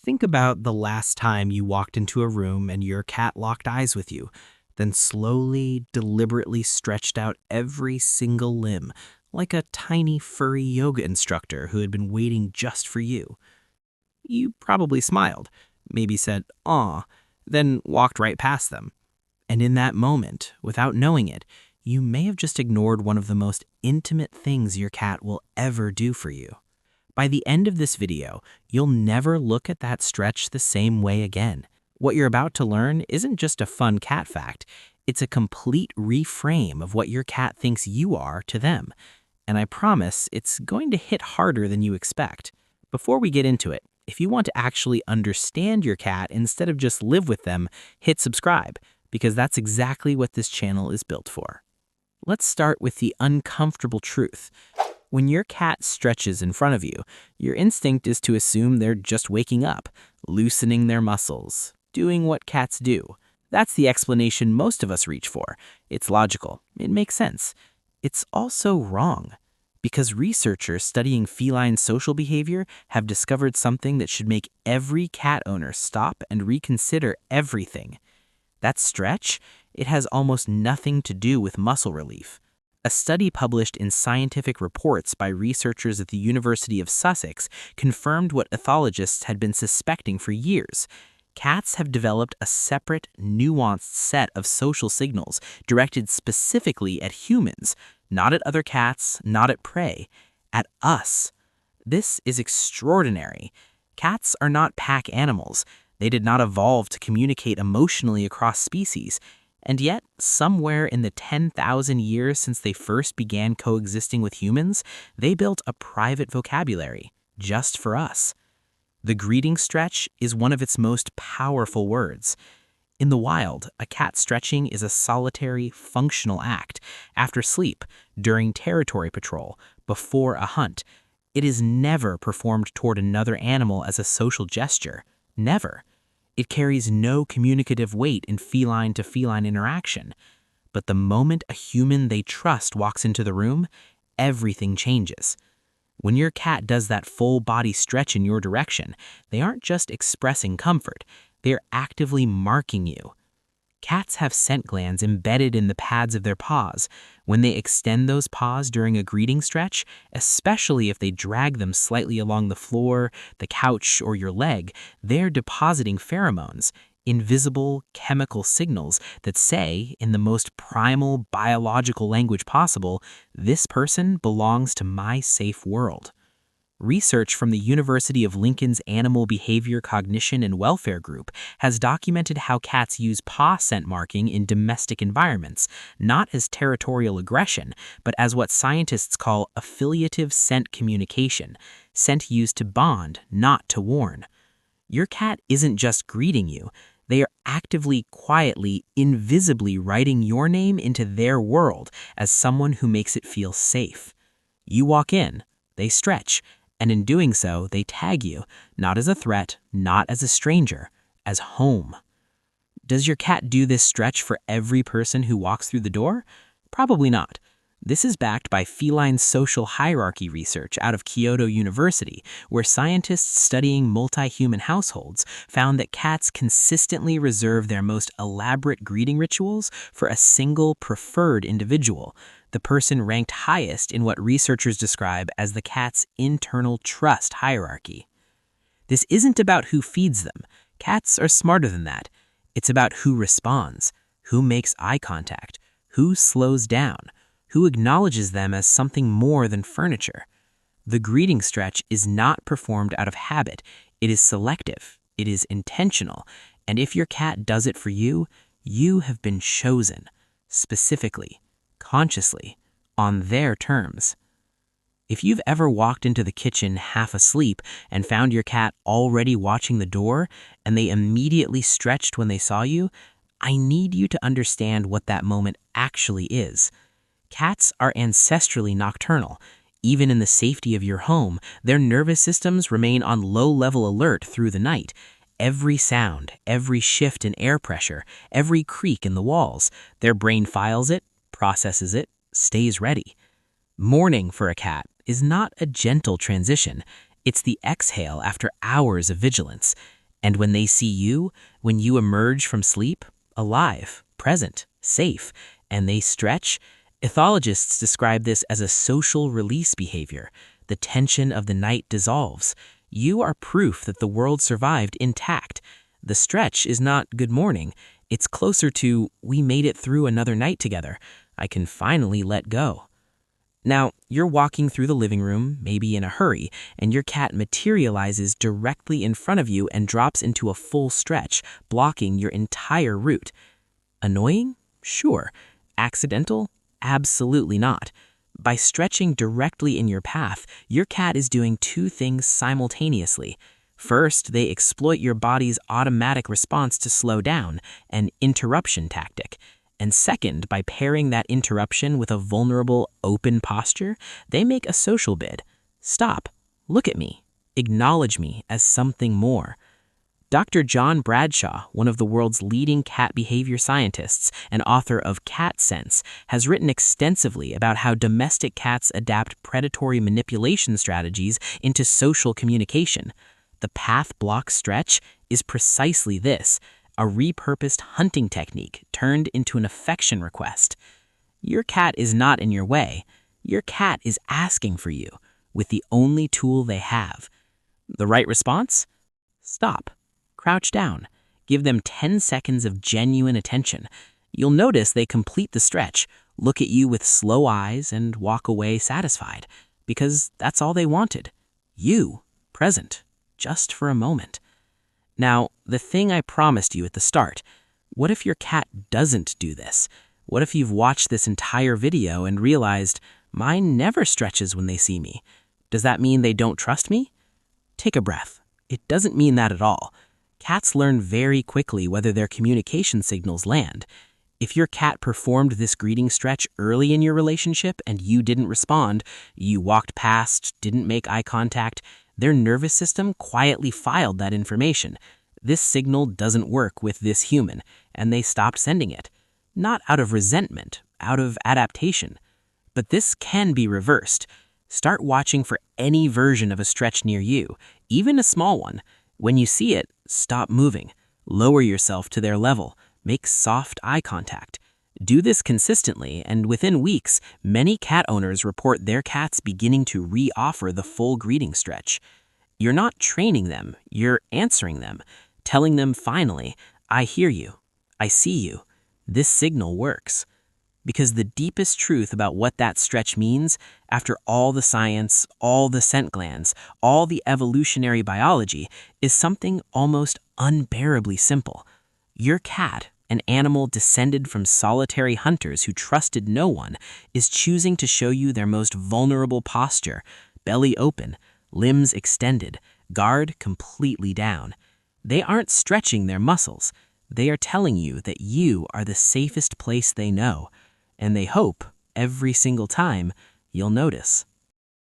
Think about the last time you walked into a room and your cat locked eyes with you, then slowly, deliberately stretched out every single limb, like a tiny furry yoga instructor who had been waiting just for you. You probably smiled, maybe said, "Aw," then walked right past them. And in that moment, without knowing it, you may have just ignored one of the most intimate things your cat will ever do for you. By the end of this video, you'll never look at that stretch the same way again. What you're about to learn isn't just a fun cat fact, it's a complete reframe of what your cat thinks you are to them. And I promise it's going to hit harder than you expect. Before we get into it, if you want to actually understand your cat instead of just live with them, hit subscribe, because that's exactly what this channel is built for. Let's start with the uncomfortable truth. When your cat stretches in front of you, your instinct is to assume they're just waking up, loosening their muscles, doing what cats do. That's the explanation most of us reach for. It's logical. It makes sense. It's also wrong, because researchers studying feline social behavior have discovered something that should make every cat owner stop and reconsider everything. That stretch, it has almost nothing to do with muscle relief. A study published in Scientific Reports by researchers at the University of Sussex confirmed what ethologists had been suspecting for years. Cats have developed a separate, nuanced set of social signals directed specifically at humans, not at other cats, not at prey, at us. This is extraordinary. Cats are not pack animals. They did not evolve to communicate emotionally across species. And yet, somewhere in the 10,000 years since they first began coexisting with humans, they built a private vocabulary, just for us. The greeting stretch is one of its most powerful words. In the wild, a cat stretching is a solitary, functional act, after sleep, during territory patrol, before a hunt. It is never performed toward another animal as a social gesture. Never. It carries no communicative weight in feline-to-feline interaction. But the moment a human they trust walks into the room, everything changes. When your cat does that full-body stretch in your direction, they aren't just expressing comfort, they're actively marking you. Cats have scent glands embedded in the pads of their paws. When they extend those paws during a greeting stretch, especially if they drag them slightly along the floor, the couch, or your leg, they're depositing pheromones, invisible chemical signals that say, in the most primal biological language possible, this person belongs to my safe world. Research from the University of Lincoln's Animal Behavior Cognition and Welfare Group has documented how cats use paw scent marking in domestic environments, not as territorial aggression, but as what scientists call affiliative scent communication, scent used to bond, not to warn. Your cat isn't just greeting you, they are actively, quietly, invisibly writing your name into their world as someone who makes it feel safe. You walk in, they stretch, and in doing so, they tag you, not as a threat, not as a stranger, as home. Does your cat do this stretch for every person who walks through the door? Probably not. This is backed by feline social hierarchy research out of Kyoto University, where scientists studying multi-human households found that cats consistently reserve their most elaborate greeting rituals for a single preferred individual, the person ranked highest in what researchers describe as the cat's internal trust hierarchy. This isn't about who feeds them. Cats are smarter than that. It's about who responds, who makes eye contact, who slows down, who acknowledges them as something more than furniture. The greeting stretch is not performed out of habit. It is selective. It is intentional. And if your cat does it for you, you have been chosen, specifically, consciously, on their terms. If you've ever walked into the kitchen half asleep and found your cat already watching the door and they immediately stretched when they saw you, I need you to understand what that moment actually is. Cats are ancestrally nocturnal. Even in the safety of your home, their nervous systems remain on low-level alert through the night. Every sound, every shift in air pressure, every creak in the walls, their brain files it, processes it, stays ready. Morning for a cat is not a gentle transition. It's the exhale after hours of vigilance. And when they see you, when you emerge from sleep, alive, present, safe, and they stretch, ethologists describe this as a social release behavior. The tension of the night dissolves. You are proof that the world survived intact. The stretch is not good morning. It's closer to, we made it through another night together. I can finally let go. Now, you're walking through the living room, maybe in a hurry, and your cat materializes directly in front of you and drops into a full stretch, blocking your entire route. Annoying? Sure. Accidental? Absolutely not. By stretching directly in your path, your cat is doing two things simultaneously. First, they exploit your body's automatic response to slow down, an interruption tactic. And second, by pairing that interruption with a vulnerable, open posture, they make a social bid. Stop. Look at me. Acknowledge me as something more. Dr. John Bradshaw, one of the world's leading cat behavior scientists and author of Cat Sense, has written extensively about how domestic cats adapt predatory manipulation strategies into social communication. The path block stretch is precisely this, a repurposed hunting technique turned into an affection request. Your cat is not in your way. Your cat is asking for you with the only tool they have. The right response? Stop. Crouch down. Give them 10 seconds of genuine attention. You'll notice they complete the stretch, look at you with slow eyes, and walk away satisfied, because that's all they wanted. You, present, just for a moment. Now, the thing I promised you at the start, what if your cat doesn't do this? What if you've watched this entire video and realized, mine never stretches when they see me? Does that mean they don't trust me? Take a breath. It doesn't mean that at all. Cats learn very quickly whether their communication signals land. If your cat performed this greeting stretch early in your relationship and you didn't respond, you walked past, didn't make eye contact, their nervous system quietly filed that information. This signal doesn't work with this human, and they stopped sending it. Not out of resentment, out of adaptation. But this can be reversed. Start watching for any version of a stretch near you, even a small one. When you see it, stop moving. Lower yourself to their level. Make soft eye contact. Do this consistently, and within weeks, many cat owners report their cats beginning to re-offer the full greeting stretch. You're not training them, you're answering them, telling them finally, I hear you, I see you. This signal works. Because the deepest truth about what that stretch means, after all the science, all the scent glands, all the evolutionary biology, is something almost unbearably simple. Your cat, an animal descended from solitary hunters who trusted no one, is choosing to show you their most vulnerable posture, belly open, limbs extended, guard completely down. They aren't stretching their muscles. They are telling you that you are the safest place they know, and they hope, every single time, you'll notice.